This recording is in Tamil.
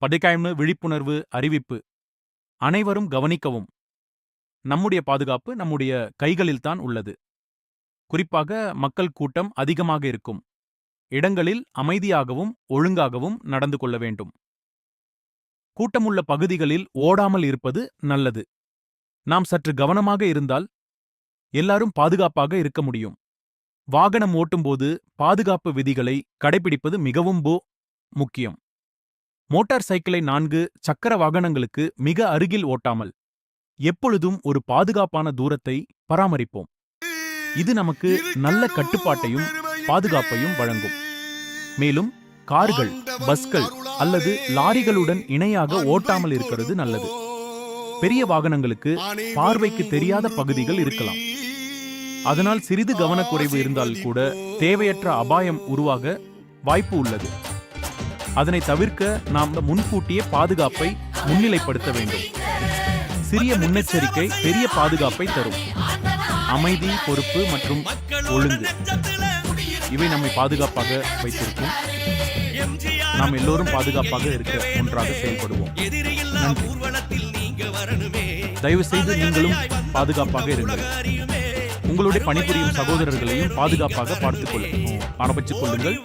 படைக்காய்மு விழிப்புணர்வு அறிவிப்பு. அனைவரும் கவனிக்கவும். நம்முடைய பாதுகாப்பு நம்முடைய கைகளில்தான் உள்ளது. குறிப்பாக மக்கள் கூட்டம் அதிகமாக இருக்கும் இடங்களில் அமைதியாகவும் ஒழுங்காகவும் நடந்து கொள்ள வேண்டும். கூட்டமுள்ள பகுதிகளில் ஓடாமல் இருப்பது நல்லது. நாம் சற்று கவனமாக இருந்தால் எல்லாரும் பாதுகாப்பாக இருக்க முடியும். வாகனம் ஓட்டும்போது பாதுகாப்பு விதிகளை கடைபிடிப்பது மிகவும் முக்கியம். மோட்டார் சைக்கிளை 4 சக்கர வாகனங்களுக்கு மிக அருகில் ஓட்டாமல் எப்பொழுதும் ஒரு பாதுகாப்பான தூரத்தை பராமரிப்போம். இது நமக்கு நல்ல கட்டுப்பாட்டையும் பாதுகாப்பையும் வழங்கும். மேலும் கார்கள், பஸ்கள் அல்லது லாரிகளுடன் இணையாக ஓட்டாமல் இருக்கிறது நல்லது. பெரிய வாகனங்களுக்கு பார்வைக்கு தெரியாத பகுதிகள் இருக்கலாம். அதனால் சிறிது கவனக்குறைவு இருந்தால் கூட தேவையற்ற அபாயம் உருவாக வாய்ப்பு உள்ளது. அதனை தவிர்க்க நாம் முன்கூட்டியே பாதுகாப்பை முன்னிலைப்படுத்த வேண்டும். சிறிய முன்னெச்சரிக்கை பெரிய பாதுகாப்பை தரும். அமைதி, பொறுப்பு மற்றும் ஒழுங்கு இவை நம்மை பாதுகாப்பாக வைத்திருக்கும். நாம் எல்லோரும் பாதுகாப்பாக இருக்க ஒன்றாக செயல்படுவோம். நன்றி. தயவு செய்து நீங்களும் பாதுகாப்பாக இருங்கள். உங்களுடைய பணிபுரியும் சகோதரர்களையும் பாதுகாப்பாக பார்த்துக் கொள்ளுங்கள்.